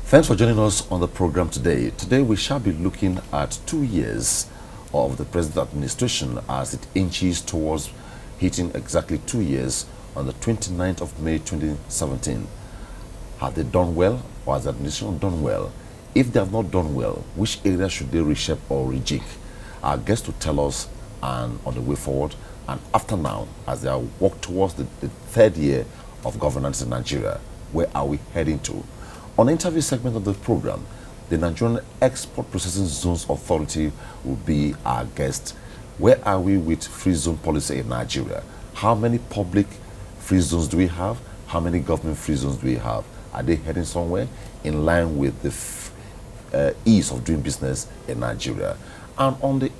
Thanks for joining us on the program today. Today we shall be looking at 2 years of the President administration as it inches towards hitting exactly 2 years on the 29th of May 2017. Have they done well, or has the administration done well? If they have not done well, which areas should they reshape or rejig? Our guests to tell us and on the way forward and after now, as they walk towards the third year of governance in Nigeria, where are we heading to? On the interview segment of the program, the Nigerian Export Processing Zones Authority will be our guest. Where are we with free zone policy in Nigeria? How many public free zones do we have? How many government free zones do we have? Are they heading somewhere in line with the ease of doing business in Nigeria? And on the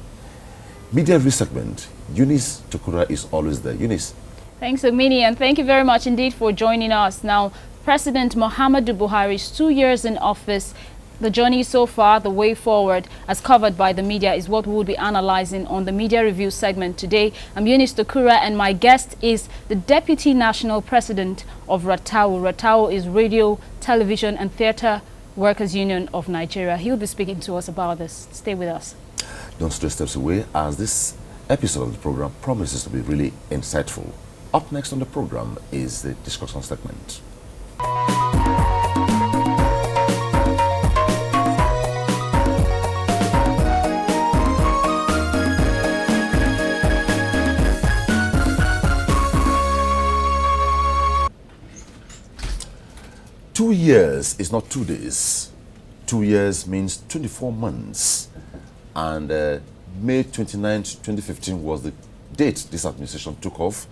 media review segment, Eunice Tokura is always there. Eunice. Thanks, Omini, and thank you very much indeed for joining us. Now, President Muhammadu Buhari's 2 years in office, the journey so far, the way forward, as covered by the media, is what we will be analyzing on the media review segment today. I'm Eunice Tokura, and my guest is the Deputy National President of RATTAWU. RATTAWU is Radio, Television and Theatre Workers Union of Nigeria. He'll be speaking to us about this. Stay with us. Don't stray steps away, as this episode of the program promises to be really insightful. Up next on the program is the discussion segment. 2 years is not 2 days. 2 years means 24 months. And May 29, 2015 was the date this administration took off.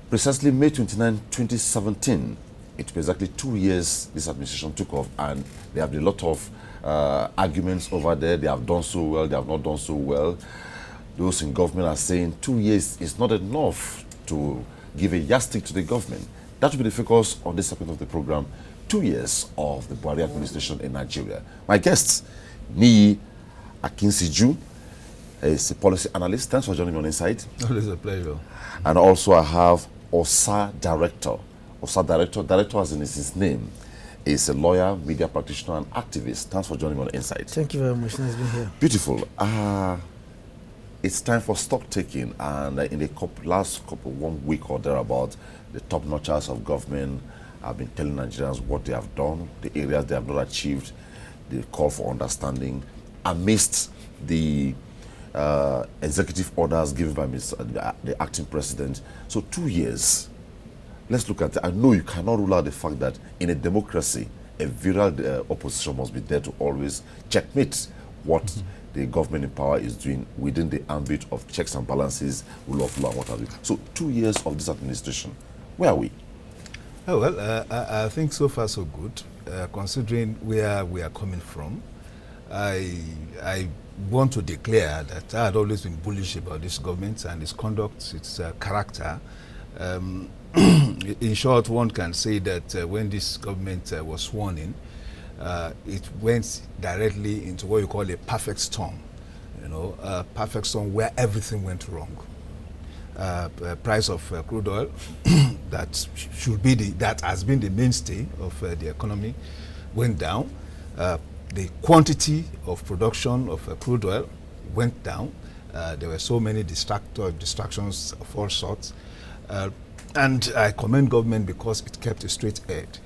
Precisely May 29, 2017, it was exactly 2 years this administration took off, and there have been a lot of arguments over there. They have done so well, they have not done so well. Those in government are saying 2 years is not enough to give a yardstick to the government. That will be the focus on this segment of the program, 2 years of the Buhari administration in Nigeria. My guest, Niyi Akinsiju, is a policy analyst. Thanks for joining me on Insight. Always a pleasure. And also I have OSA Director. OSA Director as in his name, is a lawyer, media practitioner, and activist. Thanks for joining me on Insight. Thank you very much. Nice being here. Beautiful. It's time for stock taking, and in the last 1 week or thereabout, the top notchers of government have been telling Nigerians what they have done, the areas they have not achieved, the call for understanding, amidst the executive orders given by the acting president. So 2 years. Let's look at it. I know you cannot rule out the fact that in a democracy, a virile opposition must be there to always checkmate what the government in power is doing within the ambit of checks and balances, rule of law, and what have you. So 2 years of this administration, where are we? Oh, well, I think so far so good, considering where we are coming from. I want to declare that I had always been bullish about this government and its conduct, its character. In short, one can say that when this government was sworn in, it went directly into what you call a perfect storm. You know, a perfect storm where everything went wrong. Price of crude oil that has been the mainstay of the economy went down. The quantity of production of crude oil went down. There were so many distractions of all sorts. And I commend government because it kept a straight head.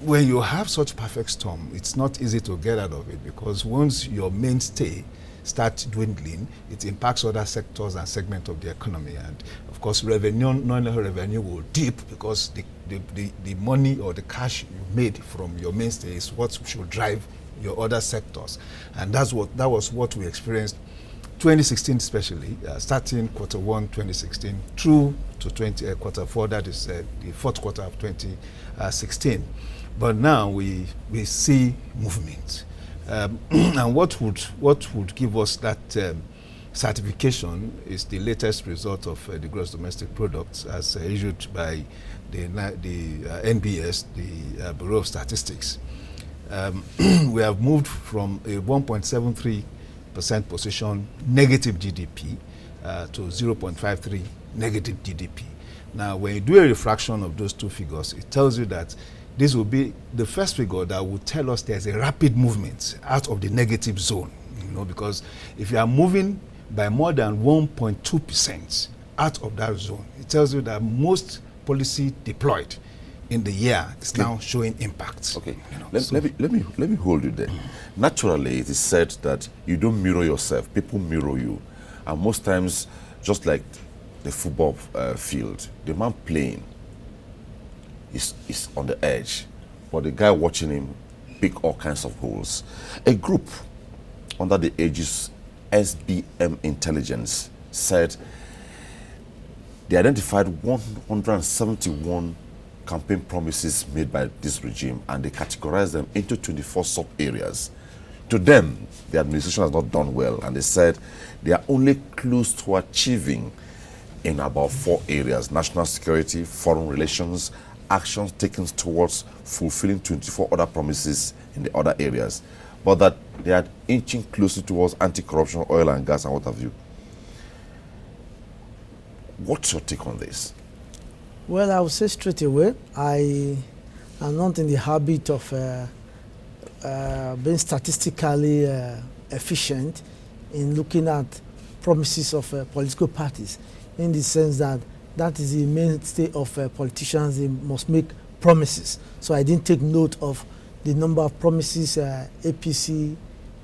When you have such perfect storm, it's not easy to get out of it, because once your mainstay starts dwindling, it impacts other sectors and segments of the economy. And of course, non-revenue will dip, because the money or the cash you made from your mainstay is what should drive your other sectors. And that was what we experienced 2016, especially starting Q1 2016 through to Q4, that is the fourth quarter of 2016. But now we see movement, and what would give us that certification is the latest result of the gross domestic product as issued by the NBS, the Bureau of Statistics. We have moved from a 1.73% position negative GDP to 0.53 negative GDP. Now, when you do a refraction of those two figures, it tells you that this will be the first figure that will tell us there's a rapid movement out of the negative zone. You know, because if you are moving by more than 1.2% out of that zone, it tells you that most policy deployed in the year is now showing impacts. Okay, you know, let me hold you there. Naturally, it is said that you don't mirror yourself; people mirror you, and most times, just like the football field, the man playing is on the edge, but the guy watching him pick all kinds of holes. A group under the aegis SBM Intelligence said they identified 171 campaign promises made by this regime, and they categorized them into 24 sub-areas. To them, the administration has not done well, and they said they are only close to achieving in about 4 areas: national security, foreign relations, actions taken towards fulfilling 24 other promises in the other areas, but that they are inching closer towards anti-corruption, oil and gas, and what have you. What's your take on this? Well, I would say straight away, I am not in the habit of being statistically efficient in looking at promises of political parties, in the sense that that is the mainstay of politicians. They must make promises. So I didn't take note of the number of promises APC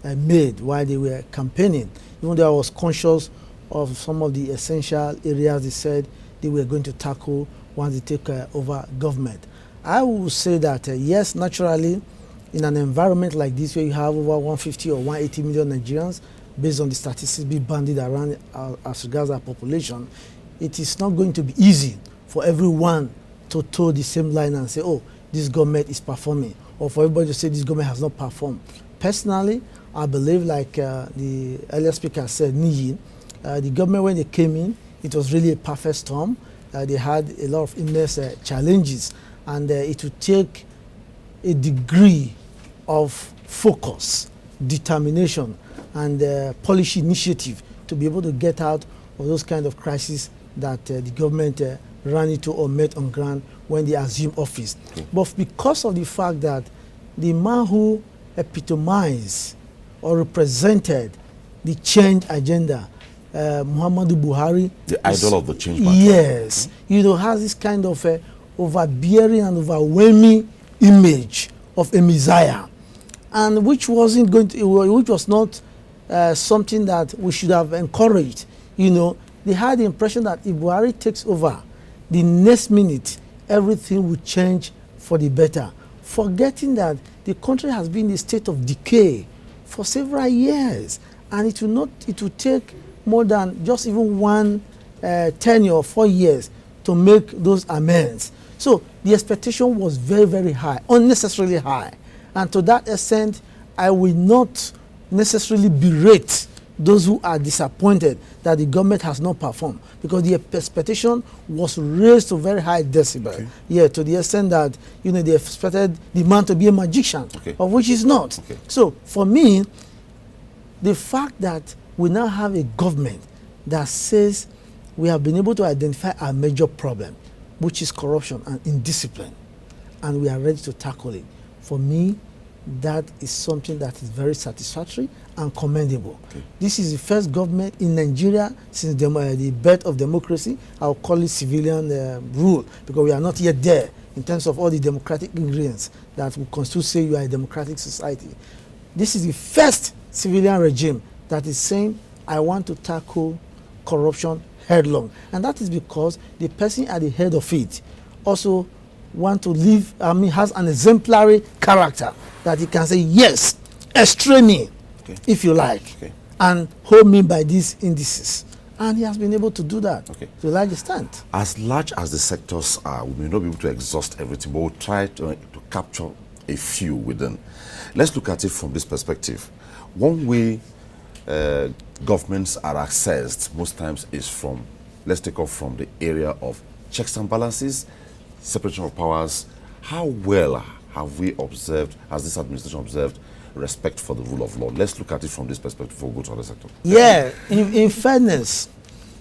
made while they were campaigning, even though I was conscious of some of the essential areas they said they were going to tackle once they take over government. I would say that yes, naturally, in an environment like this where you have over 150 or 180 million Nigerians, based on the statistics being bandied around as regards our population, it is not going to be easy for everyone to toe the same line and say, oh, this government is performing, or for everybody to say this government has not performed. Personally, I believe, like the earlier speaker said, Niyi, the government, when they came in, it was really a perfect storm. They had a lot of immense challenges, and it would take a degree of focus, determination, and policy initiative to be able to get out of those kind of crises that the government ran into or met on ground when they assumed office. But because of the fact that the man who epitomized or represented the change agenda, Muhammadu Buhari, the idol of the change matter. Yes, you know, has this kind of overbearing and overwhelming image of a messiah, and which wasn't going to, which was not something that we should have encouraged. You know, they had the impression that if Buhari takes over, the next minute everything will change for the better, forgetting that the country has been in a state of decay for several years, and it will take more than just even one tenure or 4 years to make those amends. So the expectation was very, very high, unnecessarily high. And to that extent, I will not necessarily berate those who are disappointed that the government has not performed, because the expectation was raised to very high decibel. Okay. Yeah, to the extent that, you know, they expected the man to be a magician, okay, of which he's not. Okay. So for me, the fact that we now have a government that says we have been able to identify our major problem, which is corruption and indiscipline, and we are ready to tackle it. For me, that is something that is very satisfactory and commendable. Okay. This is the first government in Nigeria since the birth of democracy. I'll call it civilian rule, because we are not yet there in terms of all the democratic ingredients that will constitute, say, you are a democratic society. This is the first civilian regime that is saying, I want to tackle corruption headlong. And that is because the person at the head of it also want to live, has an exemplary character that he can say, yes, estray me, okay, if you like, okay, and hold me by these indices. And he has been able to do that, okay, to a large extent. As large as the sectors are, we may not be able to exhaust everything, but we'll try to capture a few within. Let's look at it from this perspective. One way governments are accessed most times is from, let's take off from the area of checks and balances, separation of powers. How well have we observed, has this administration observed, respect for the rule of law? Let's look at it from this perspective before we go to other sector. Yeah, in fairness,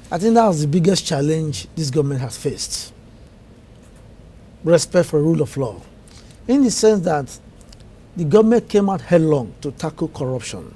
I think that was the biggest challenge this government has faced. Respect for rule of law. in the sense that the government came out headlong to tackle corruption.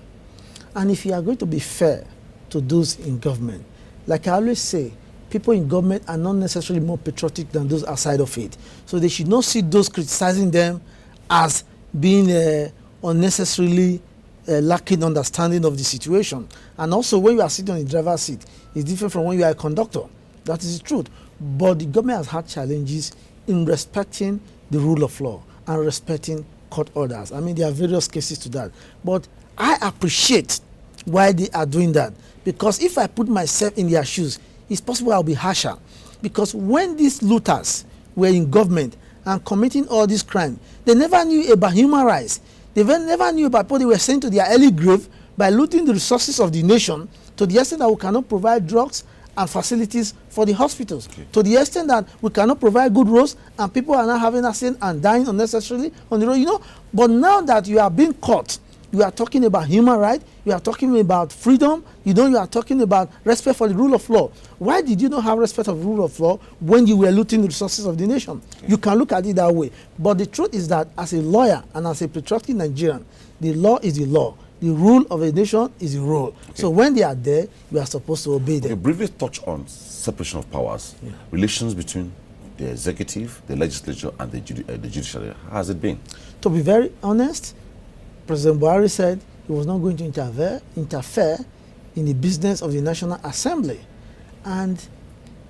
And if you are going to be fair to those in government, like I always say, people in government are not necessarily more patriotic than those outside of it. So they should not see those criticizing them as being unnecessarily lacking understanding of the situation. And also, when you are sitting on the driver's seat, it's different from when you are a conductor. That is the truth. But the government has had challenges in respecting the rule of law and respecting court orders. I mean, there are various cases to that. But I appreciate why they are doing that. Because if I put myself in their shoes, it's possible I'll be harsher. Because when these looters were in government and committing all this crime, they never knew about human rights. They never knew about what they were sent to their early grave by looting the resources of the nation, to the extent that we cannot provide drugs and facilities for the hospitals, to the extent that we cannot provide good roads and people are not having accident and dying unnecessarily on the road, you know. But now that you are being caught, you are talking about human rights, you are talking about freedom, you are talking about respect for the rule of law. Why did you not have respect of the rule of law when you were looting the resources of the nation? You can look at it that way. But the truth is that as a lawyer and as a patriotic Nigerian, the law is the law. The rule of a nation is the rule. So when they are there, you are supposed to obey them. Briefly touch on separation of powers, relations between the executive, the legislature, and the judiciary. How has it been? To be very honest, President Buhari said he was not going to interfere in the business of the National Assembly. And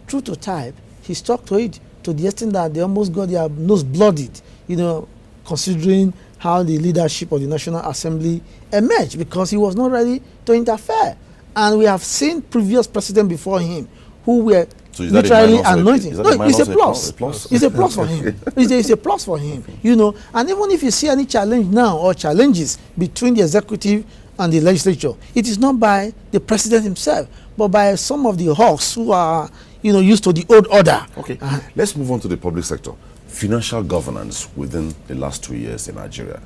true to type, he stuck to it to the extent that they almost got their nose bloodied, you know, considering how the leadership of the National Assembly emerged, because he was not ready to interfere. And we have seen previous presidents before him who were literally anointing. No, it's a plus. It's a plus for him. It's a plus for him, you know. And even if you see any challenge now or challenges between the executive and the legislature, it is not by the president himself, but by some of the hawks who are, you know, used to the old order. Okay, let's move on to the public sector. Financial governance within the last 2 years in Nigeria.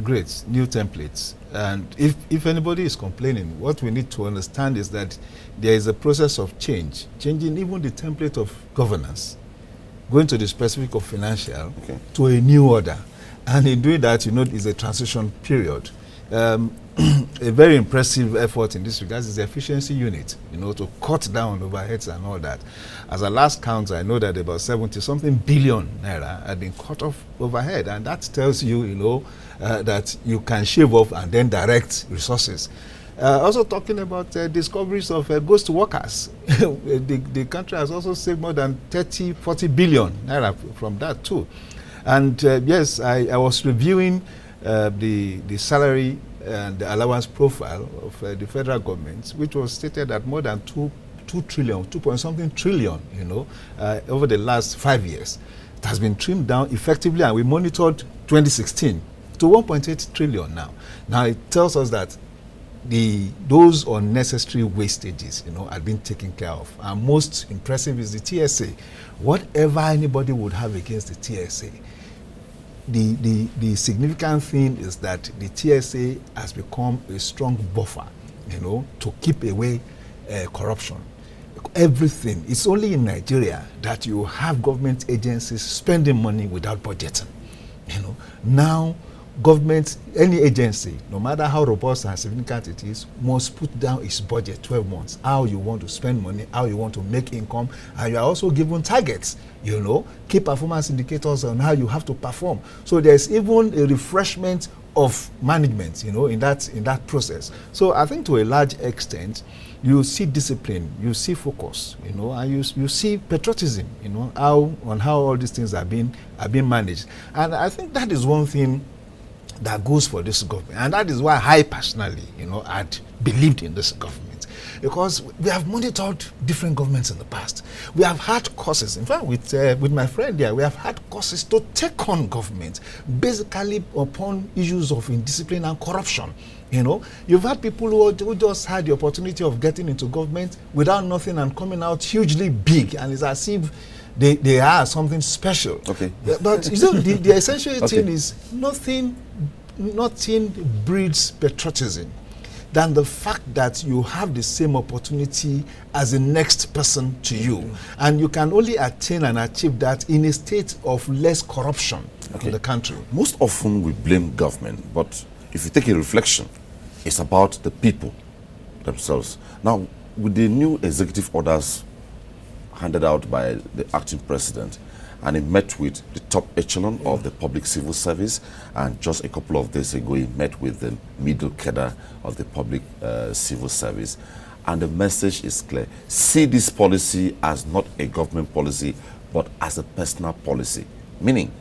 Great, new templates. And if anybody is complaining, what we need to understand is that there is a process of change, changing even the template of governance, going to the specific of financial to a new order. And in doing that, you know, it's a transition period. A very impressive effort in this regard is the efficiency unit, you know, to cut down overheads and all that. As a last count, I know that about 70-something billion naira had been cut off overhead, and that tells you, you know, that you can shave off and then direct resources. Also talking about discoveries of ghost workers. The country has also saved more than 30-40 billion naira from that too. And yes, I was reviewing the salary and the allowance profile of the federal government, which was stated at more than 2 trillion, 2-point-something trillion, you know, over the last 5 years. It has been trimmed down effectively, and we monitored 2016 to 1.8 trillion now. Now it tells us that those unnecessary wastages, you know, are being taken care of. And most impressive is the TSA. Whatever anybody would have against the TSA, the significant thing is that the TSA has become a strong buffer, you know, to keep away corruption. Everything. It's only in Nigeria that you have government agencies spending money without budgeting. You know, now government, any agency, no matter how robust and significant it is, must put down its budget 12 months, how you want to spend money, how you want to make income, and you are also given targets, you know, key performance indicators on how you have to perform. So there's even a refreshment of management, you know, in that process. So I think to a large extent, you see discipline, you see focus, you know, and you see patriotism, you know, how all these things are being managed. And I think that is one thing that goes for this government, and that is why I personally, you know, had believed in this government, because we have monitored different governments in the past. We have had courses, in fact, with my friend here, we have had courses to take on government, basically upon issues of indiscipline and corruption. You know, you've had people who just had the opportunity of getting into government without nothing and coming out hugely big, and it's as if they are something special. Okay. But you know, the essential thing is nothing breeds patriotism. than the fact that you have the same opportunity as the next person to you. And you can only attain and achieve that in a state of less corruption in the country. Most often we blame government, but if you take a reflection, it's about the people themselves. Now, with the new executive orders handed out by the acting president, and he met with the top echelon of the public civil service, and just a couple of days ago he met with the middle cadre of the public civil service, and the message is clear: see this policy as not a government policy but as a personal policy, meaning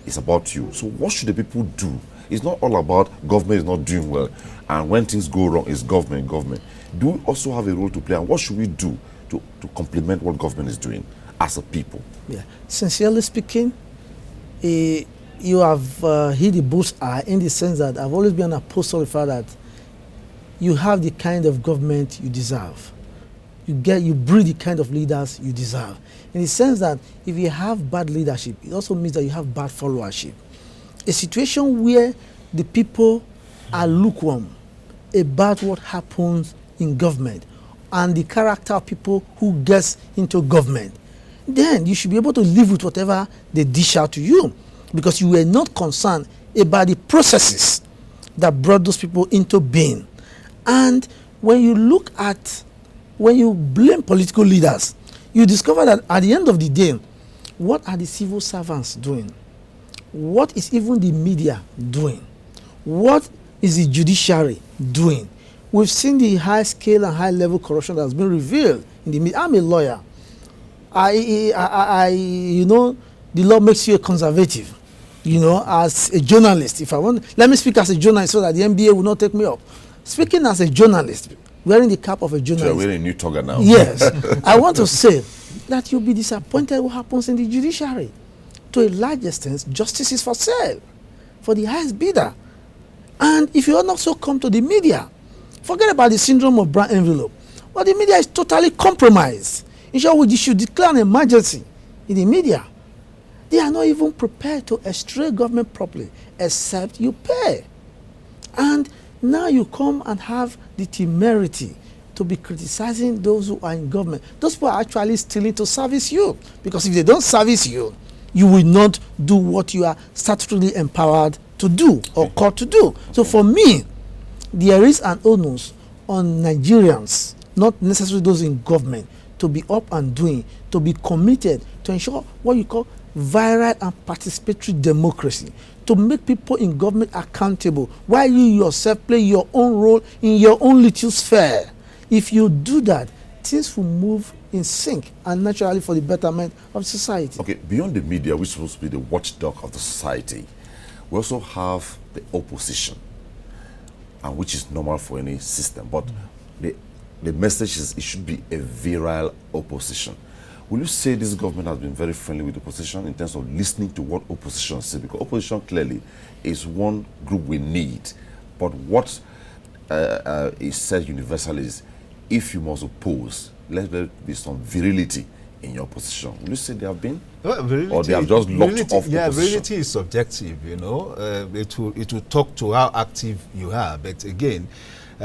it's about you. So what should the people do? It's not all about government is not doing well, and when things go wrong it's government. Do we also have a role to play, and what should we do to complement what government is doing as a people? Yeah, sincerely speaking, you have hit the bullseye in the sense that I've always been an apostle of the fact that you have the kind of government you deserve. You breed the kind of leaders you deserve. In the sense that if you have bad leadership, it also means that you have bad followership. A situation where the people are lukewarm about what happens in government and the character of people who gets into government, then you should be able to live with whatever they dish out to you, because you were not concerned about the processes that brought those people into being. And when you blame political leaders, you discover that at the end of the day, what are the civil servants doing? What is even the media doing? What is the judiciary doing? We've seen the high scale and high level corruption that has been revealed in the media. I'm a lawyer. You know, the law makes you a conservative. You know, as a journalist, if I want, let me speak as a journalist so that the NBA will not take me up. Speaking as a journalist, wearing the cap of a journalist. So you're wearing a new toga now. Yes. I want to say that you'll be disappointed what happens in the judiciary. To a large extent, justice is for sale, for the highest bidder. And if you also come to the media, forget about the syndrome of brown envelope. But the media is totally compromised. In short, you should declare an emergency in the media. They are not even prepared to extray government properly, except you pay. And now you come and have the temerity to be criticizing those who are in government. Those people are actually stealing to service you. Because if they don't service you, you will not do what you are statutorily empowered to do or called to do. So for me, there is an onus on Nigerians, not necessarily those in government, to be up and doing, to be committed to ensure what you call viral and participatory democracy, to make people in government accountable while you yourself play your own role in your own little sphere. If you do that, things will move in sync and naturally for the betterment of society. Okay, beyond the media, which is supposed to be the watchdog of the society, we also have the opposition, and which is normal for any system. But the message is it should be a virile opposition. Will you say this government has been very friendly with the opposition in terms of listening to what opposition says? Because opposition clearly is one group we need. But what is said universally is, if you must oppose, let there be some virility in your opposition. Will you say they have been? Well, virility, or they have just locked off yeah, opposition? Virility is subjective, you know. It will talk to how active you are. But again,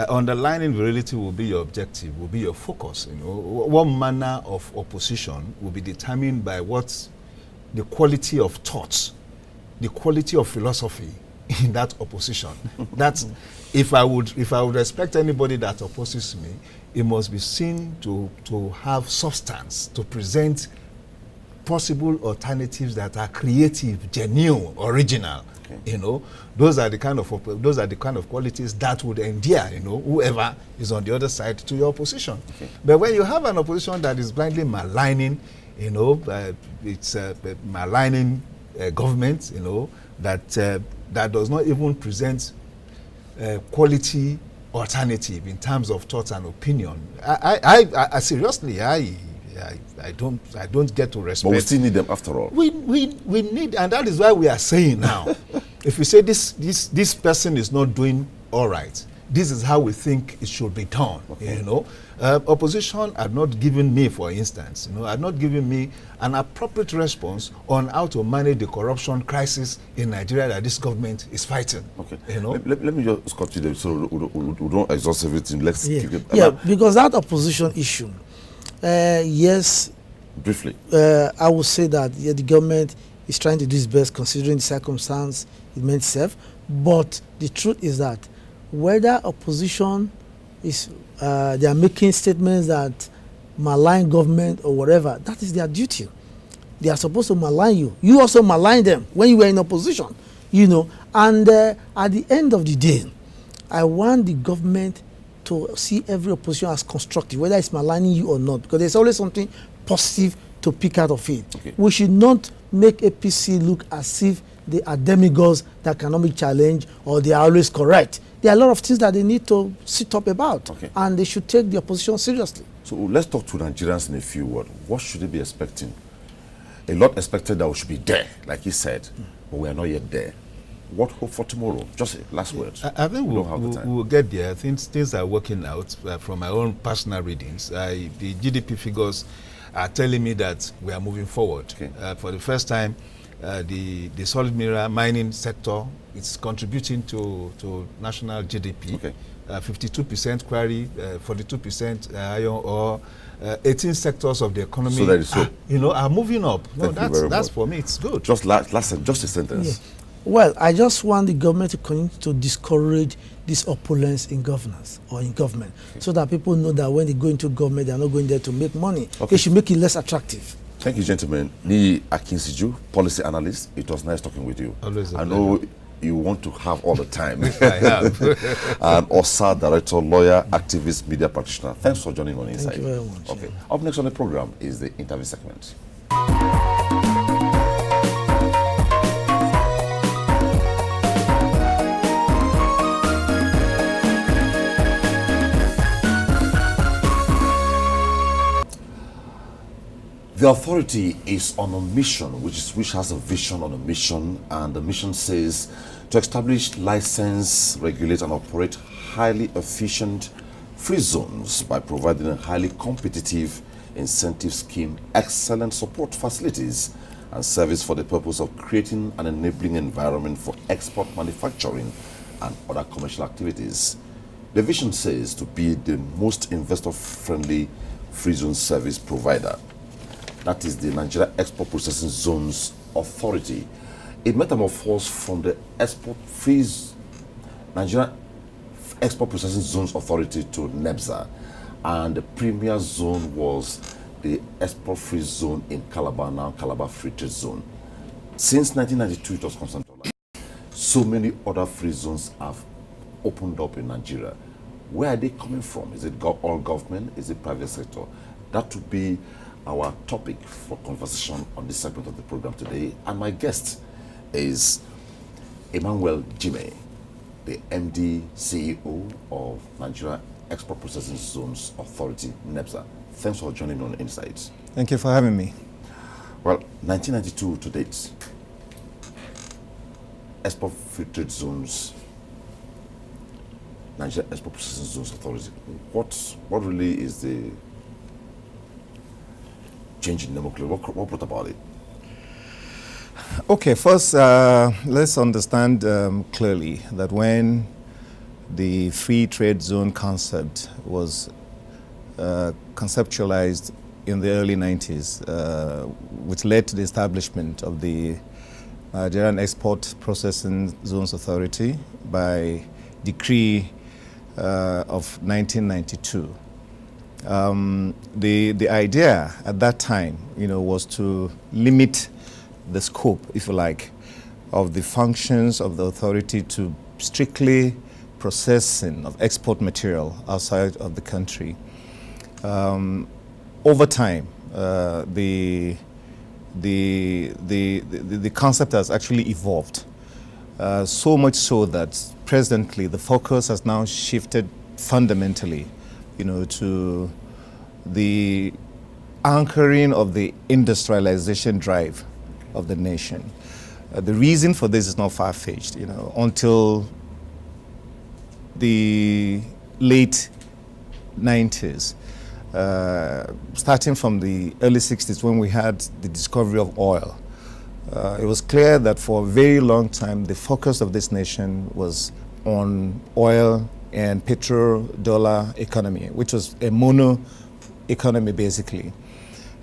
underlining virility will be your objective, will be your focus. You know, what manner of opposition will be determined by what the quality of thoughts, the quality of philosophy in that opposition. That's if I would respect anybody that opposes me, it must be seen to have substance, to present possible alternatives that are creative, genuine, original. Okay. You know, those are the kind of qualities that would endear, you know, whoever is on the other side to your opposition. Okay. But when you have an opposition that is blindly maligning, you know, it's maligning government, you know, that does not even present quality alternative in terms of thoughts and opinion. I seriously, I don't get to respect. But we still need them after all. We need, and that is why we are saying now, if we say this person is not doing all right, this is how we think it should be done. Okay. You know, opposition had not given me, for instance, you know, had not given me an appropriate response on how to manage the corruption crisis in Nigeria that this government is fighting. Okay. You know, let me just cut you there so we don't exhaust everything. Let's keep it. Yeah, because that opposition issue, yes. Briefly. I would say that the government is trying to do its best considering the circumstance it made itself. But the truth is that whether opposition is, they are making statements that malign government or whatever, that is their duty. They are supposed to malign you. You also malign them when you were in opposition, you know. And at the end of the day, I want the government to see every opposition as constructive, whether it's maligning you or not, because there's always something positive to pick out of it. Okay. We should not make APC look as if they are demigods that cannot be challenged or they are always correct. There are a lot of things that they need to sit up about, and they should take the opposition seriously. So let's talk to Nigerians in a few words. What should they be expecting? A lot expected that we should be there, like you said, but we are not yet there. What hope for tomorrow? Just last words. I think we'll get there. I think things are working out from my own personal readings. The GDP figures are telling me that we are moving forward. Okay. For the first time, the solid mining sector is contributing to national GDP. Okay. 52% quarry, 42% iron ore, 18 sectors of the economy, so that is so. You know, are moving up. No, that's for me. It's good. Just just a sentence. Yeah. Well, I just want the government to continue to discourage this opulence in governance or in government, so that people know that when they go into government, they are not going there to make money. They should make it less attractive. Thank you, gentlemen. Ni Akinsiju, policy analyst. It was nice talking with you. Always. I know you want to have all the time. I have. And OSA director, lawyer, activist, media practitioner. Thanks for joining on Inside. Thank you very much. Okay. Up next on the program is the interview segment. The authority is on a mission, which has a vision on a mission, and the mission says to establish, license, regulate, and operate highly efficient free zones by providing a highly competitive incentive scheme, excellent support facilities, and service for the purpose of creating an enabling environment for export manufacturing and other commercial activities. The vision says to be the most investor-friendly free zone service provider. That is the Nigeria Export Processing Zones Authority. It metamorphosed from the Nigeria Export Processing Zones Authority to NEBZA, and the premier zone was the Export Free Zone in Calabar, now Calabar Free Trade Zone. Since 1992, it was conceptualized. So many other free zones have opened up in Nigeria. Where are they coming from? Is it all government? Is it private sector? That would be our topic for conversation on this segment of the program today. And my guest is Emmanuel Jime, the MD CEO of Nigeria Export Processing Zones Authority, NEBZA. Thanks for joining me on Insights. Thank you for having me. Well, 1992 to date, Export Free Trade Zones, Nigeria Export Processing Zones Authority. What really is the change in nomenclature? What brought about it? Okay, first let's understand clearly that when the free trade zone concept was conceptualized in the early 90s, which led to the establishment of the Nigerian Export Processing Zones Authority by decree of 1992. The idea at that time, was to limit the scope, if you like, of the functions of the authority to strictly processing of export material outside of the country. Over time, the concept has actually evolved, so much so that presently the focus has now shifted fundamentally, to the anchoring of the industrialization drive of the nation. The reason for this is not far-fetched. Until the late 90s, starting from the early 60s when we had the discovery of oil, it was clear that for a very long time the focus of this nation was on oil and petrodollar economy, which was a mono economy basically.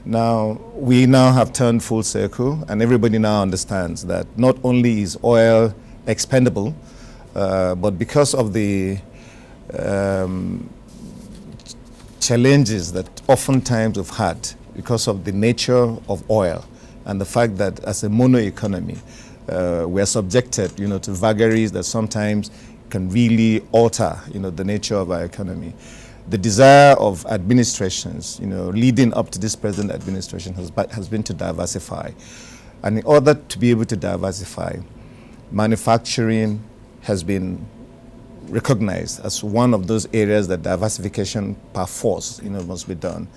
Now, we now have turned full circle, and everybody now understands that not only is oil expendable, but because of the challenges that oftentimes we've had because of the nature of oil and the fact that as a mono economy, we are subjected, to vagaries that sometimes can really alter, the nature of our economy. The desire of administrations, leading up to this present administration has been to diversify. And in order to be able to diversify, manufacturing has been recognized as one of those areas that diversification per force, must be done.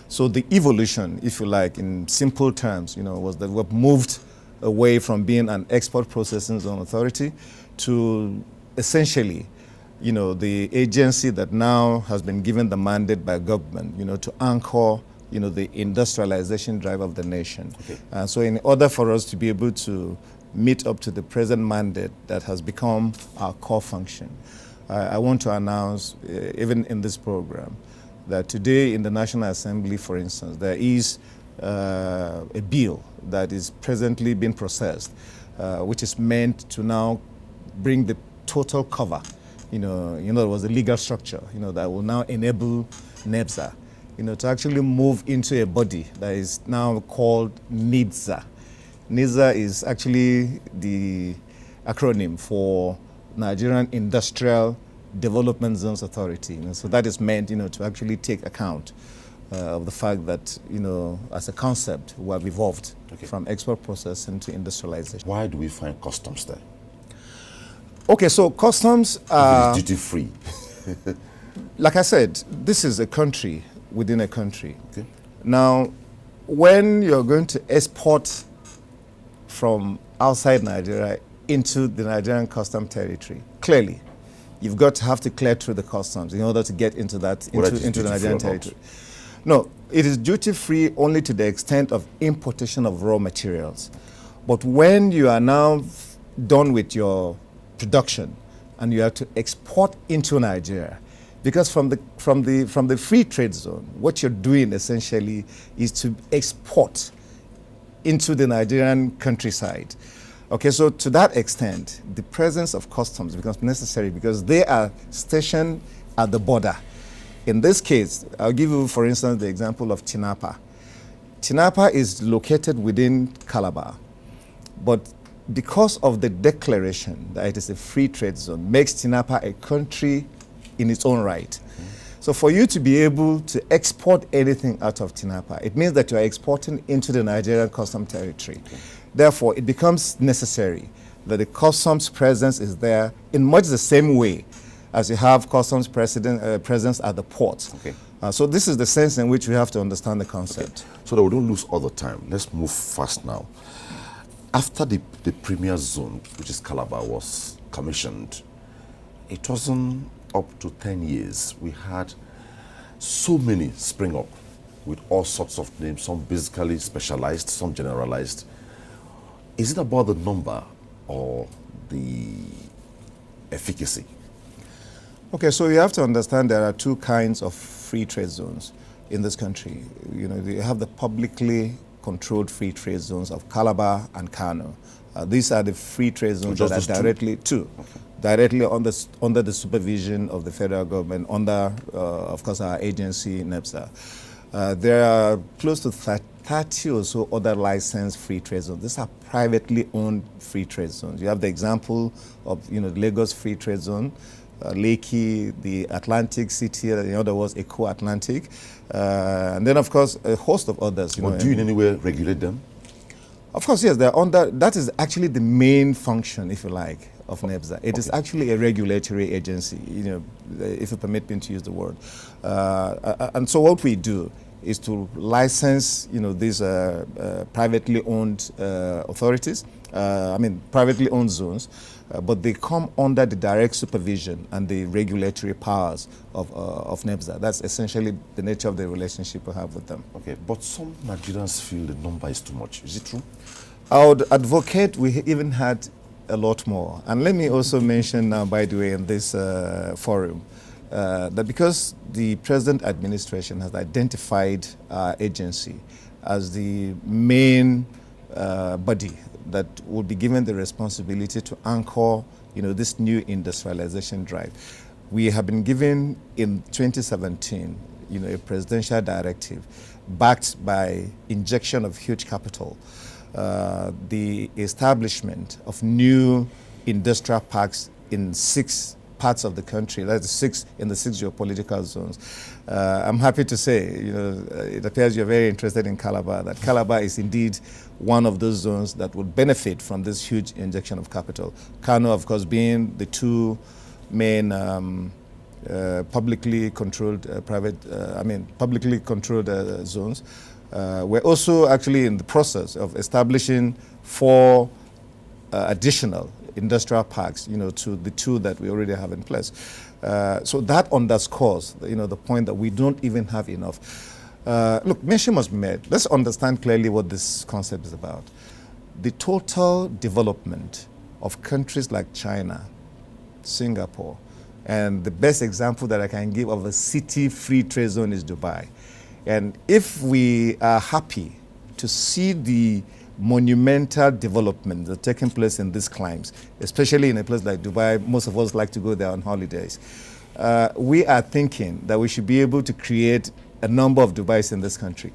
So the evolution, if you like, in simple terms, was that we've moved away from being an export processing zone authority to essentially, the agency that now has been given the mandate by government, to anchor, the industrialization drive of the nation. Okay. So in order for us to be able to meet up to the present mandate that has become our core function, I want to announce, even in this program, that today in the National Assembly, for instance, there is a bill that is presently being processed, which is meant to now bring the total cover, it was a legal structure, that will now enable NEBSA, to actually move into a body that is now called NIDZA. NIDZA is actually the acronym for Nigerian Industrial Development Zones Authority. So that is meant, to actually take account of the fact that, as a concept, we have evolved from export processing to industrialization. Why do we find customs there? Okay, so customs are duty free. Like I said, this is a country within a country. Okay. Now, when you're going to export from outside Nigeria into the Nigerian custom territory, clearly, you've got to have to clear through the customs in order to get into that into the Nigerian territory. No, it is duty-free only to the extent of importation of raw materials. But when you are now done with your production and you have to export into Nigeria, because from the free trade zone, what you're doing essentially is to export into the Nigerian countryside. Okay, so to that extent, the presence of customs becomes necessary because they are stationed at the border. In this case, I'll give you, for instance, the example of Tinapa. Tinapa is located within Calabar, but because of the declaration that it is a free trade zone, makes Tinapa a country in its own right. Mm-hmm. So for you to be able to export anything out of Tinapa, it means that you are exporting into the Nigerian custom territory. Okay. Therefore, it becomes necessary that the customs presence is there in much the same way as you have customs presence at the port. Okay. So this is the sense in which we have to understand the concept. Okay. So that we don't lose all the time, let's move fast now. After the premier zone, which is Calabar, was commissioned, it wasn't up to 10 years. We had so many spring up with all sorts of names, some basically specialized, some generalized. Is it about the number or the efficacy? Okay, so you have to understand there are two kinds of free trade zones in this country. You have the publicly controlled free trade zones of Calabar and Kano. These are the free trade zones that are directly directly under the supervision of the federal government, under, of course, our agency, NEBSA. There are close to 30 or so other licensed free trade zones. These are privately owned free trade zones. You have the example of the Lagos Free Trade Zone, Lekki, the Atlantic City, in other words, Eco Atlantic, and then of course a host of others. But do you in any way regulate them? Of course, yes. They're under. That is actually the main function, if you like, of NEBSA. It is actually a regulatory agency, if you permit me to use the word. And so what we do is to license, these privately owned authorities, privately owned zones, but they come under the direct supervision and the regulatory powers of NEBSA. That's essentially the nature of the relationship we have with them. Okay, but some Nigerians feel the number is too much. Is it true? I would advocate we even had a lot more. And let me also mention now, by the way, in this forum, that because the present administration has identified our agency as the main body that will be given the responsibility to anchor, this new industrialization drive. We have been given in 2017, a presidential directive backed by injection of huge capital, the establishment of new industrial parks in 6 parts of the country, that's 6 in the 6 geopolitical zones. I'm happy to say, it appears you're very interested in Calabar, that Calabar is indeed one of those zones that will benefit from this huge injection of capital. Kano, of course, being the 2 main publicly controlled zones. We're also actually in the process of establishing 4 additional industrial parks, to the 2 that we already have in place. So that underscores, the point that we don't even have enough. Look, mention must be made. Let's understand clearly what this concept is about. The total development of countries like China, Singapore, and the best example that I can give of a city free trade zone is Dubai. And if we are happy to see the monumental development that's taking place in these climes, especially in a place like Dubai, most of us like to go there on holidays. We are thinking that we should be able to create a number of Dubais in this country.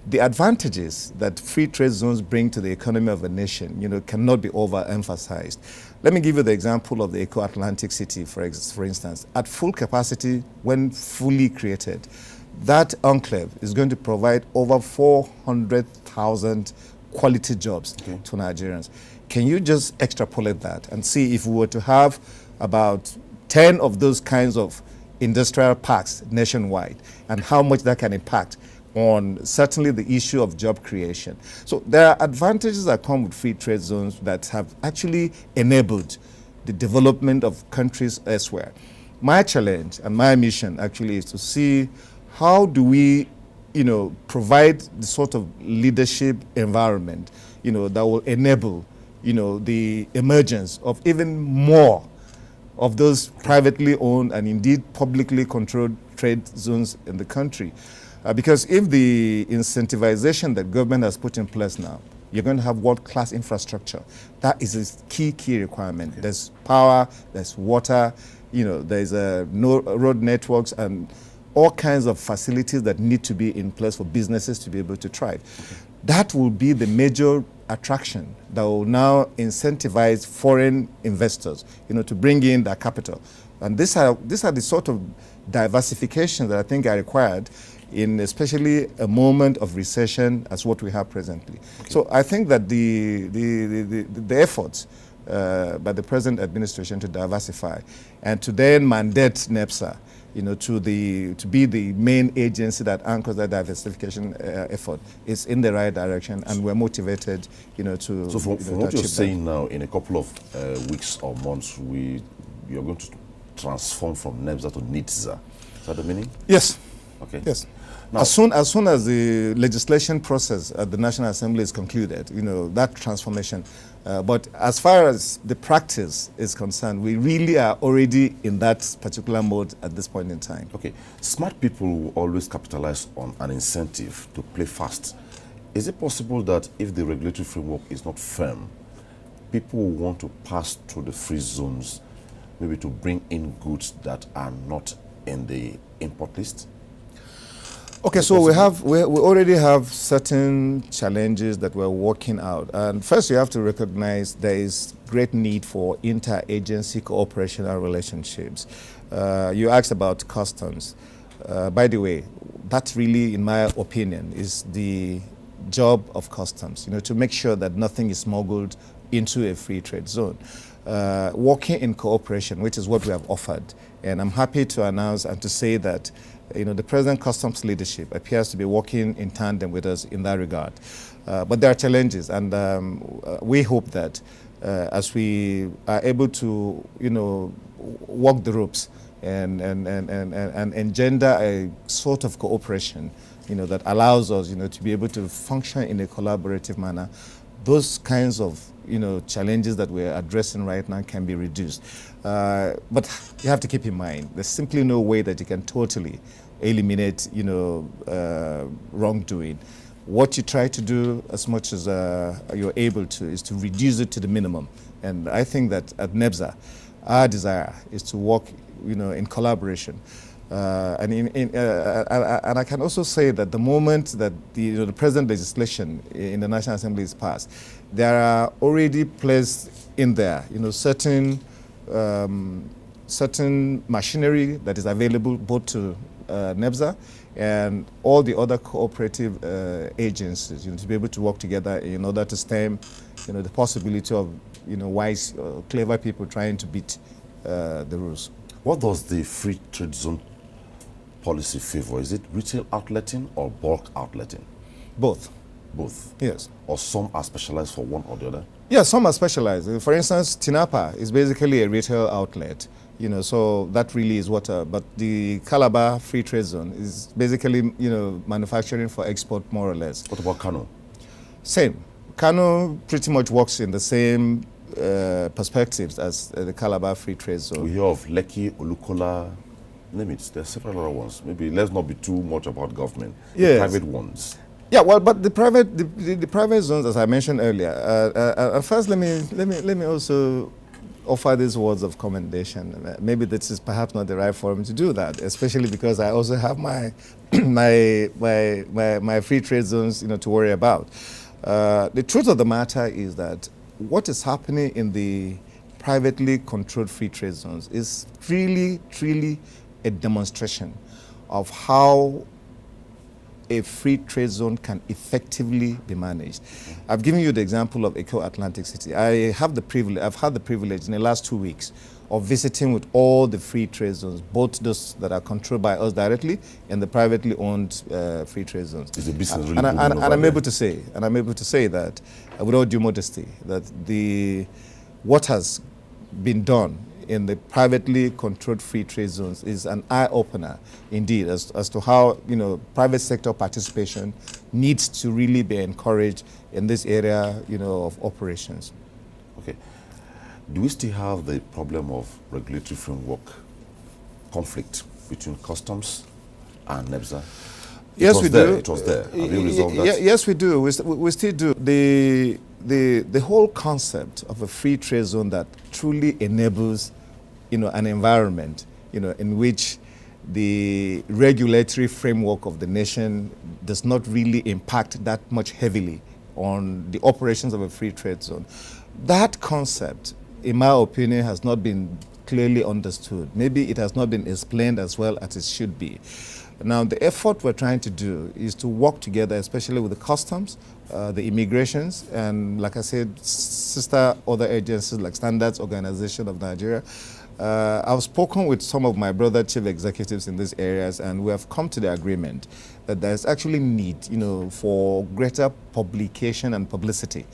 The advantages that free trade zones bring to the economy of a nation, cannot be overemphasized. Let me give you the example of the Eco-Atlantic City, for instance. At full capacity, when fully created, that enclave is going to provide over 400,000 quality jobs to Nigerians. Can you just extrapolate that and see if we were to have about 10 of those kinds of industrial parks nationwide and how much that can impact on certainly the issue of job creation. So there are advantages that come with free trade zones that have actually enabled the development of countries elsewhere. My challenge and my mission actually is to see how do we provide the sort of leadership environment, that will enable, the emergence of even more of those privately owned and indeed publicly controlled trade zones in the country. Because if the incentivization that government has put in place now, you're going to have world-class infrastructure. That is a key requirement. Okay. There's power, there's water, there's road networks and all kinds of facilities that need to be in place for businesses to be able to thrive. Okay. That will be the major attraction that will now incentivize foreign investors, to bring in their capital. And these are the sort of diversification that I think are required in especially a moment of recession as what we have presently. Okay. So I think that the efforts by the present administration to diversify and to then mandate NEBSA, to be the main agency that anchors that diversification effort is in the right direction, and we're motivated, to. So from what you're saying now, in a couple of weeks or months, you're going to transform from NEBSA to NITSA. Is that the meaning? Yes. Okay. Yes. Now, as soon as the legislation process at the National Assembly is concluded, that transformation. But as far as the practice is concerned, we really are already in that particular mode at this point in time. Okay. Smart people will always capitalize on an incentive to play fast. Is it possible that if the regulatory framework is not firm, people will want to pass through the free zones, maybe to bring in goods that are not in the import list? Okay, so we already have certain challenges that we're working out. And first, you have to recognize there is great need for interagency cooperation and relationships. You asked about customs. By the way, that really, in my opinion, is the job of customs, to make sure that nothing is smuggled into a free trade zone. Working in cooperation, which is what we have offered. And I'm happy to announce and to say that the present customs leadership appears to be working in tandem with us in that regard. But there are challenges, and we hope that as we are able to, walk the ropes and engender a sort of cooperation, that allows us, to be able to function in a collaborative manner, those kinds of, challenges that we're addressing right now can be reduced. But you have to keep in mind, there's simply no way that you can totally eliminate, wrongdoing. What you try to do as much as you're able to is to reduce it to the minimum. And I think that at NEBSA, our desire is to work, in collaboration. And I can also say that the moment that the present legislation in the National Assembly is passed, there are already placed in there, certain machinery that is available both to NEBSA and all the other cooperative agencies, to be able to work together in order to stem, the possibility of, wise, clever people trying to beat the rules. What does the free trade zone policy favor? Is it retail outletting or bulk outletting? Both. Both? Yes. Or some are specialized for one or the other? Yeah, some are specialized. For instance, Tinapa is basically a retail outlet, so that really is what, but the Calabar Free Trade Zone is basically, manufacturing for export more or less. What about Kano? Same. Kano pretty much works in the same perspectives as the Calabar Free Trade Zone. We hear of Lekki, Olukola, name it. There are several other ones. Maybe let's not be too much about government. Yes. The private ones. Yeah, well, but the private zones, as I mentioned earlier. First, let me also offer these words of commendation. Maybe this is perhaps not the right forum to do that, especially because I also have my my free trade zones, to worry about. The truth of the matter is that what is happening in the privately controlled free trade zones is really, truly a demonstration of how a free trade zone can effectively be managed. I've given you the example of Eko Atlantic City. I've had the privilege in the last 2 weeks of visiting with all the free trade zones, both those that are controlled by us directly and the privately owned free trade zones. Is the business really and I'm able to say, that, with all due modesty, that what has been done in the privately controlled free trade zones is an eye-opener indeed as to how private sector participation needs to really be encouraged in this area of operations. Okay. Do we still have the problem of regulatory framework conflict between customs and NEBSA? Yes, we do. It was there. Have you resolved that? Yes, we do. We still do. The whole concept of a free trade zone that truly enables an environment, in which the regulatory framework of the nation does not really impact that much heavily on the operations of a free trade zone. That concept, in my opinion, has not been clearly understood. Maybe it has not been explained as well as it should be. Now, the effort we're trying to do is to work together, especially with the customs, the immigrations, and like I said, sister other agencies like Standards Organization of Nigeria. I've spoken with some of my brother chief executives in these areas, and we have come to the agreement that there's actually need, for greater publication and publicity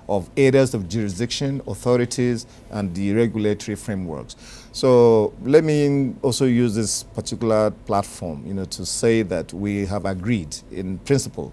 of areas of jurisdiction, authorities, and the regulatory frameworks. So let me also use this particular platform, to say that we have agreed in principle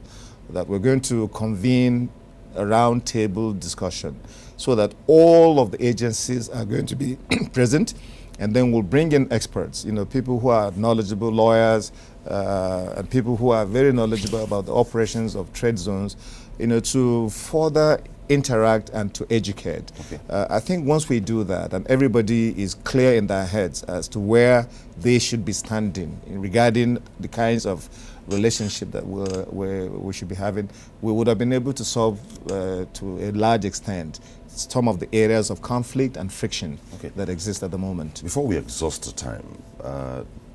that we're going to convene a roundtable discussion so that all of the agencies are going to be present, and then we'll bring in experts, people who are knowledgeable, lawyers, and people who are very knowledgeable about the operations of trade zones, to further interact and to educate. Okay. I think once we do that and everybody is clear in their heads as to where they should be standing regarding the kinds of relationship that we should be having, we would have been able to solve to a large extent some of the areas of conflict and friction that exist at the moment. Before we exhaust the time,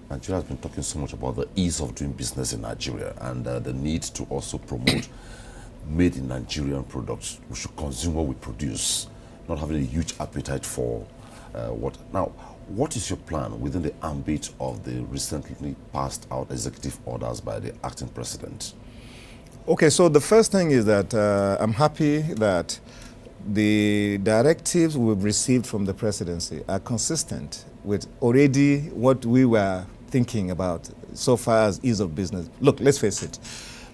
Nigeria has been talking so much about the ease of doing business in Nigeria and the need to also promote made in Nigerian products. We should consume what we produce, not having a huge appetite for what. Now, what is your plan within the ambit of the recently passed out executive orders by the acting president? Okay, so the first thing is that I'm happy that the directives we've received from the presidency are consistent with already what we were thinking about so far as ease of business. Look, let's face it,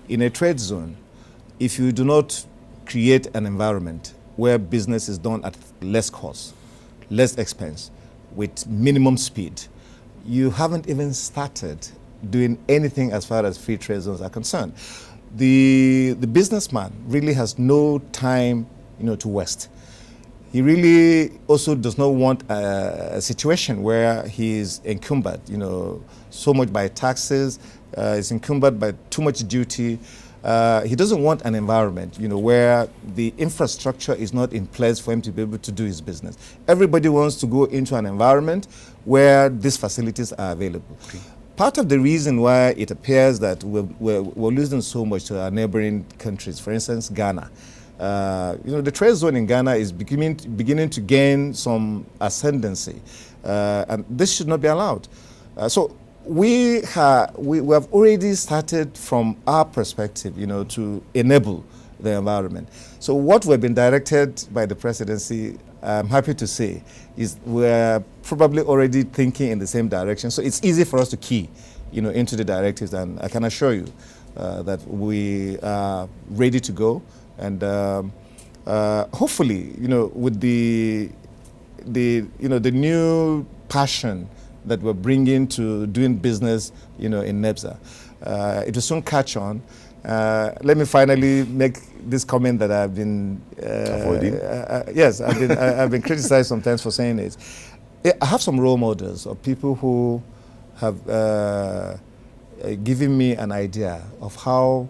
in a trade zone, if you do not create an environment where business is done at less cost, less expense, with minimum speed, you haven't even started doing anything as far as free trade zones are concerned. The businessman really has no time, to waste. He really also does not want a situation where he is encumbered, so much by taxes, is encumbered by too much duty. He doesn't want an environment, where the infrastructure is not in place for him to be able to do his business. Everybody wants to go into an environment where these facilities are available. Okay. Part of the reason why it appears that we're losing so much to our neighboring countries, for instance, Ghana. The trade zone in Ghana is beginning to gain some ascendancy, and this should not be allowed. So we have already started from our perspective, to enable the environment. So what we've been directed by the presidency, I'm happy to say, is we're probably already thinking in the same direction. So it's easy for us to key, into the directives, and I can assure you that we are ready to go. And hopefully, with the new passion that we're bringing to doing business, in NEBSA, it will soon catch on. Let me finally make this comment that I've been avoiding. Yes, I've been criticized sometimes for saying it. I have some role models of people who have given me an idea of how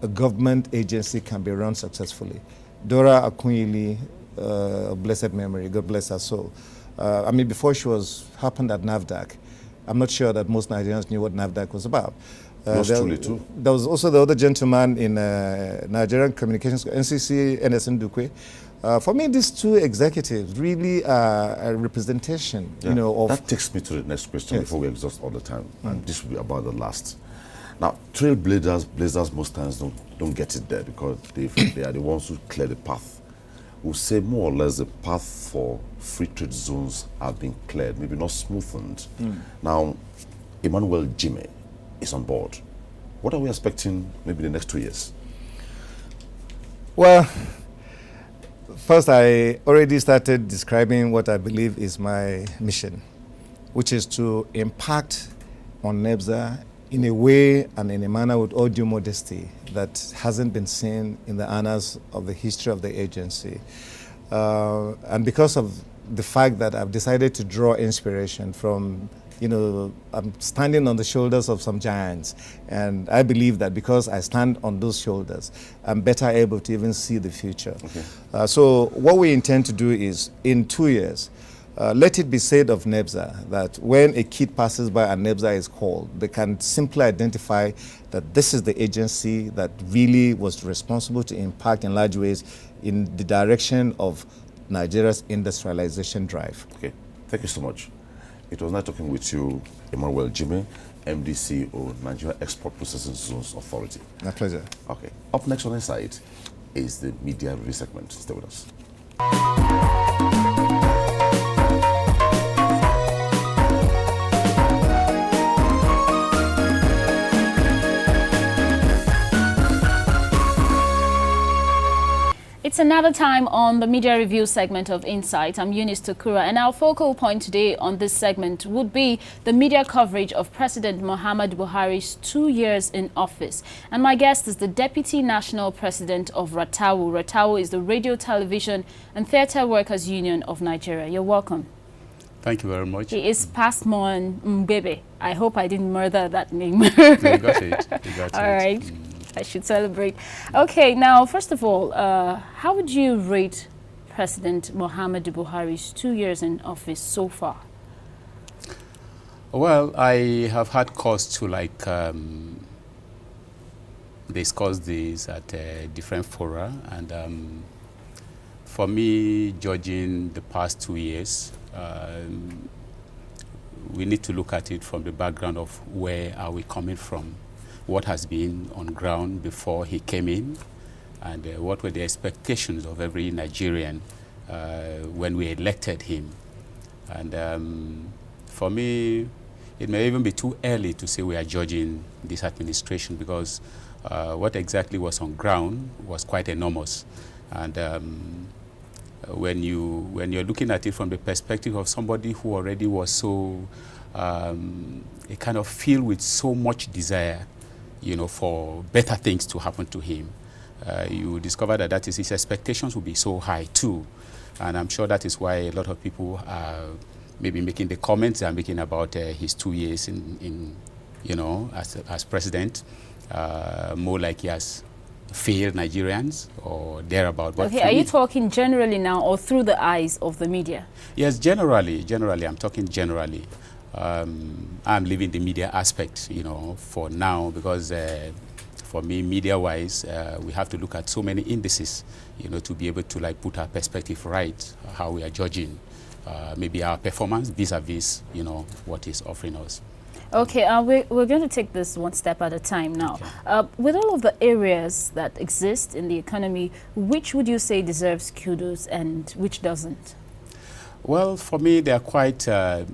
a government agency can be run successfully. Dora Akunyili, blessed memory, God bless her soul. Before she happened at NAFDAC, I'm not sure that most Nigerians knew what NAFDAC was about. Truly too. There was also the other gentleman in Nigerian Communications, NCC, NS Ndukwe. For me, these two executives really are a representation, of... That takes me to the next question before we exhaust all the time, and this will be about the last. Now, trailblazers most times don't get it there because they are the ones who clear the path. We'll say more or less the path for free trade zones have been cleared, maybe not smoothened. Now, Emmanuel Jime is on board. What are we expecting maybe the next 2 years? Well, first I already started describing what I believe is my mission, which is to impact on NEBSA in a way and in a manner with all due modesty that hasn't been seen in the annals of the history of the agency. And because of the fact that I've decided to draw inspiration from, I'm standing on the shoulders of some giants. And I believe that because I stand on those shoulders, I'm better able to even see the future. Okay. So what we intend to do is, in 2 years, let it be said of NEBSA that when a kid passes by and NEBSA is called, they can simply identify that this is the agency that really was responsible to impact in large ways in the direction of Nigeria's industrialization drive. Okay, thank you so much. It was nice talking with you, Emmanuel Jime, MD/CEO, Nigeria Export Processing Zones Authority. My pleasure. Okay, up next on Insight is the media review segment. Stay with us. It's another time on the media review segment of Insight. I'm Eunice Tokura, and our focal point today on this segment would be the media coverage of President Muhammadu Buhari's 2 years in office. And my guest is the Deputy National President of RATTAWU. RATTAWU is the Radio, Television and Theatre Workers Union of Nigeria. You're welcome. Thank you very much. He is Pacsmon Mgbebe. I hope I didn't murder that name. You got it. All right. I should celebrate. Okay, now, first of all, how would you rate President Muhammadu Buhari's 2 years in office so far? Well, I have had cause to discuss this at different fora, and for me, judging the past 2 years, we need to look at it from the background of where are we coming from, what has been on ground before he came in, and what were the expectations of every Nigerian when we elected him. And for me, it may even be too early to say we are judging this administration, because what exactly was on ground was quite enormous. And when you're looking at it from the perspective of somebody who already was so kind of filled with so much desire, for better things to happen to him, you discover that his expectations will be so high too. And I'm sure that is why a lot of people are maybe making the comments they're making about his 2 years as president, more like he has failed Nigerians or thereabout. But okay, are you talking generally now or through the eyes of the media? Yes, generally, I'm talking generally. I'm leaving the media aspect, for now, because for me, media-wise, we have to look at so many indices, to be able to put our perspective right, how we are judging maybe our performance vis-a-vis, what he's offering us. Okay, we're going to take this one step at a time now. Okay. With all of the areas that exist in the economy, which would you say deserves kudos and which doesn't? Well, for me, they are quite,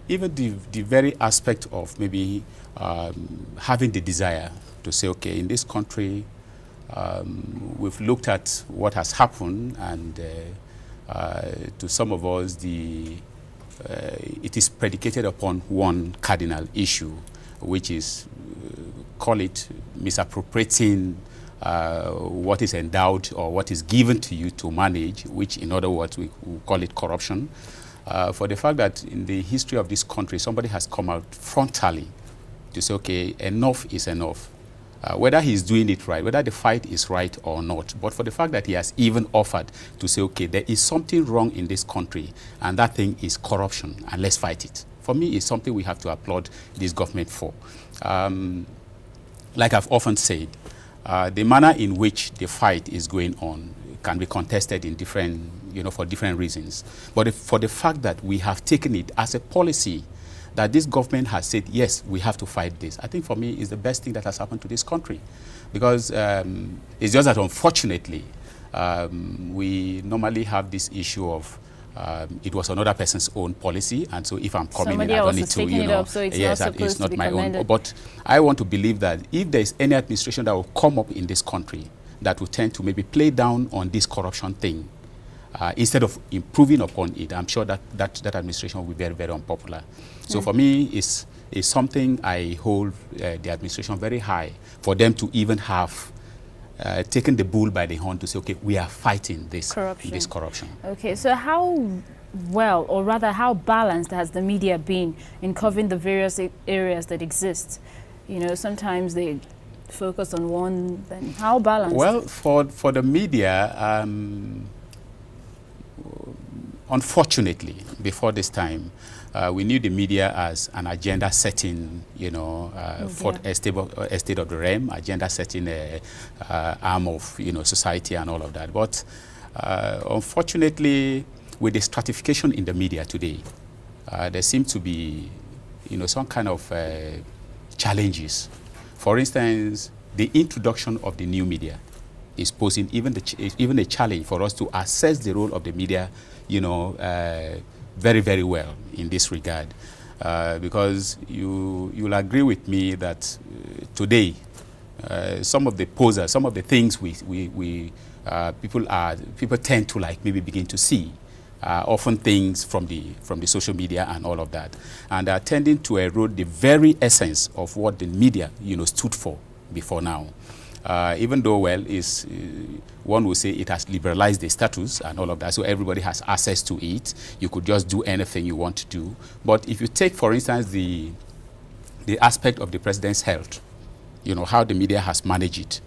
even the very aspect of maybe having the desire to say, okay, in this country, we've looked at what has happened, and to some of us, it is predicated upon one cardinal issue, which is, call it misappropriating what is endowed or what is given to you to manage, which in other words, we call it corruption. For the fact that in the history of this country, somebody has come out frontally to say, okay, enough is enough. Whether he's doing it right, whether the fight is right or not, but for the fact that he has even offered to say, okay, there is something wrong in this country, and that thing is corruption, and let's fight it. For me, it's something we have to applaud this government for. Like I've often said, the manner in which the fight is going on can be contested in different, for different reasons. But for the fact that we have taken it as a policy that this government has said, yes, we have to fight this, I think for me is the best thing that has happened to this country. Because it's just that unfortunately, we normally have this issue of it was another person's own policy, and so if I'm coming in, I don't need to, so it's yes, it's not my own. But I want to believe that if there is any administration that will come up in this country that will tend to maybe play down on this corruption thing, instead of improving upon it, I'm sure that administration will be very, very unpopular. So for me, it's something I hold the administration very high, for them to even have taken the bull by the horn to say, okay, we are fighting this corruption. Okay, so how well, or rather how balanced has the media been in covering the various areas that exist? Sometimes they focus on one, then how balanced? Well, for the media, unfortunately, before this time, we knew the media as an agenda-setting, fourth estate of the realm, agenda-setting arm of, society and all of that. But unfortunately, with the stratification in the media today, there seems to be, some kind of challenges. For instance, the introduction of the new media is posing even a challenge for us to assess the role of the media, very, very well in this regard. Because you'll agree with me that today, some of the posers, some of the things people tend to maybe begin to see, often things from the social media and all of that, and are tending to erode the very essence of what the media stood for before now. Even though, well, one would say it has liberalized the status and all of that, so everybody has access to it. You could just do anything you want to do. But if you take, for instance, the aspect of the president's health, how the media has managed it,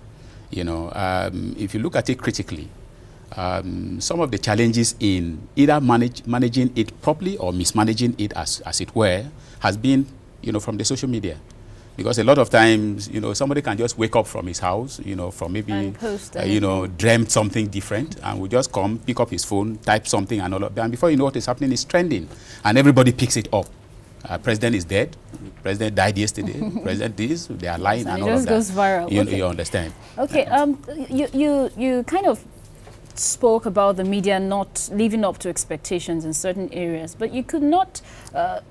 if you look at it critically, some of the challenges in either managing it properly or mismanaging it, as it were, has been, from the social media. Because a lot of times, somebody can just wake up from his house, from maybe, dreamt something different, and will just come, pick up his phone, type something and all of that. And before you know what is happening, it's trending. And everybody picks it up. President is dead. President died yesterday. President this. They are lying and all it of just that. goes viral. You understand? Okay. You kind of spoke about the media not living up to expectations in certain areas, but you could not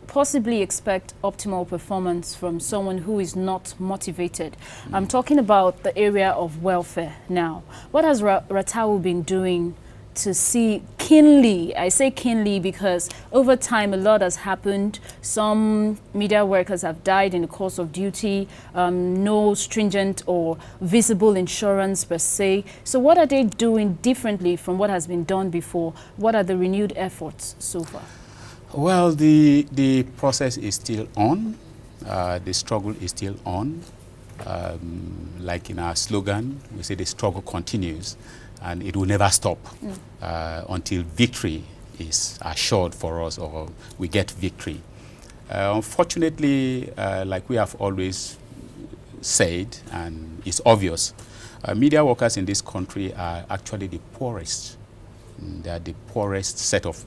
possibly expect optimal performance from someone who is not motivated. I'm talking about the area of welfare now. What has RATTAWU been doing to see keenly? I say keenly because over time a lot has happened. Some media workers have died in the course of duty, no stringent or visible insurance per se. So what are they doing differently from what has been done before? What are the renewed efforts so far? Well, the process is still on. The struggle is still on. Like in our slogan, we say the struggle continues. And it will never stop until victory is assured for us or we get victory. Unfortunately, like we have always said, and it's obvious, media workers in this country are actually the poorest. They are the poorest set of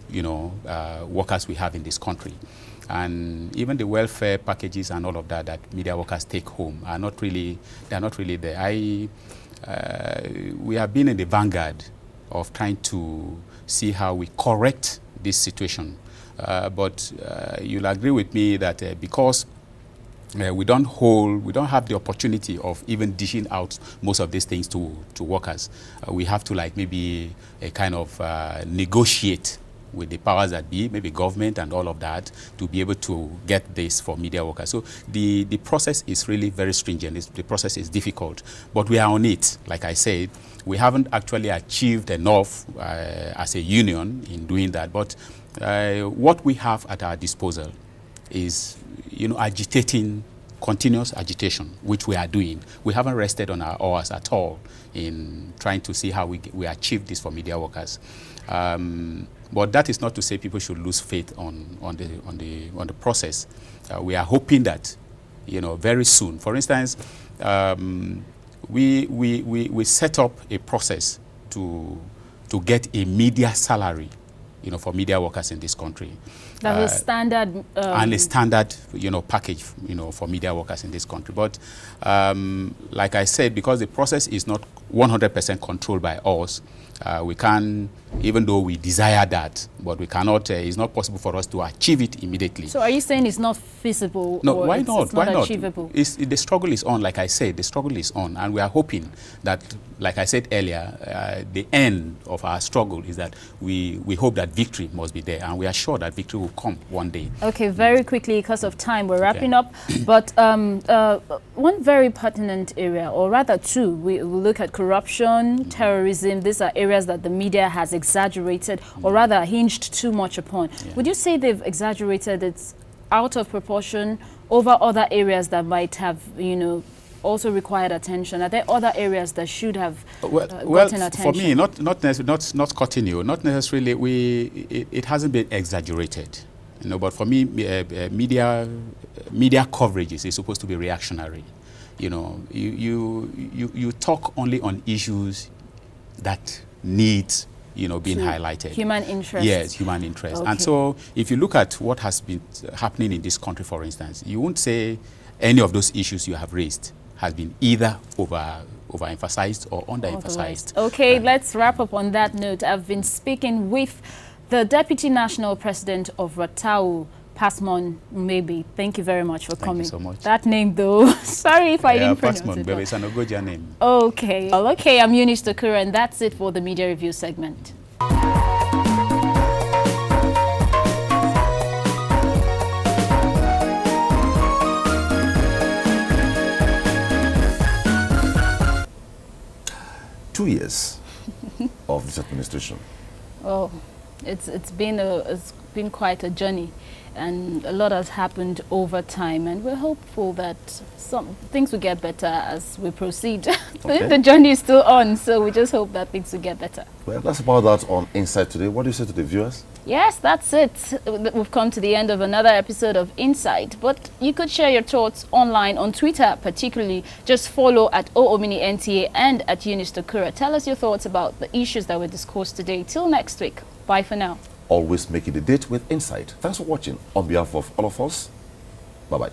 workers we have in this country. And even the welfare packages and all of that that media workers take home are not really there. We have been in the vanguard of trying to see how we correct this situation. But you'll agree with me that because we don't have the opportunity of even dishing out most of these things to workers. We have to maybe a kind of negotiate with the powers that be, maybe government and all of that, to be able to get this for media workers. So the process is really very stringent. The process is difficult, but we are on it. Like I said, we haven't actually achieved enough as a union in doing that. But what we have at our disposal is, agitating, continuous agitation, which we are doing. We haven't rested on our oars at all in trying to see how we achieve this for media workers. But that is not to say people should lose faith on the process. We are hoping that, very soon. For instance, we set up a process to get a media salary, for media workers in this country. That is standard. And a standard, package, for media workers in this country. But like I said, because the process is not 100% controlled by us, we can, even though we desire that, but we cannot, it's not possible for us to achieve it immediately. So are you saying it's not feasible? No, or why it's not? not Why achievable? The struggle is on, like I said, the struggle is on. And we are hoping that, like I said earlier, the end of our struggle is that we hope that victory must be there. And we are sure that victory will come one day. Okay, very quickly, because of time, we're wrapping up. But one very pertinent area, or rather two, we look at corruption, terrorism. These are areas that the media has exaggerated, or rather hinged too much upon. Would you say they've exaggerated it out of proportion over other areas that might have, also required attention? Are there other areas that should have gotten attention? For me, not cutting you, not necessarily. It hasn't been exaggerated, but for me, media coverage is supposed to be reactionary. You talk only on issues that need being highlighted. Human interest. Yes, human interest. Okay. And so if you look at what has been happening in this country, for instance, you won't say any of those issues you have raised has been either overemphasized or underemphasized. Okay, let's wrap up on that note. I've been speaking with the Deputy National President of RATTAWU, Pacsmon Mgbebe. Thank you very much for coming. Thank you so much. That name, though, sorry if I didn't pronounce Pacsmon it. Mgbebe, it's an Ogoja name. Okay. Well, okay, I'm Eunice Tokura, and that's it for the Media Review segment. Two years of this administration. Oh, it's been quite a journey, and a lot has happened over time, and we're hopeful that some things will get better as we proceed. Okay. The journey is still on, so we just hope that things will get better. Well, that's about that on Insight today. What do you say to the viewers? Yes, that's it. We've come to the end of another episode of Insight, but you could share your thoughts online on Twitter, particularly. Just follow at Omini NTA and at Eunice Tokura. Tell us your thoughts about the issues that were discussed today. Till next week. Bye for now. always make it a date with insight. Thanks for watching. On behalf of all of us, bye-bye.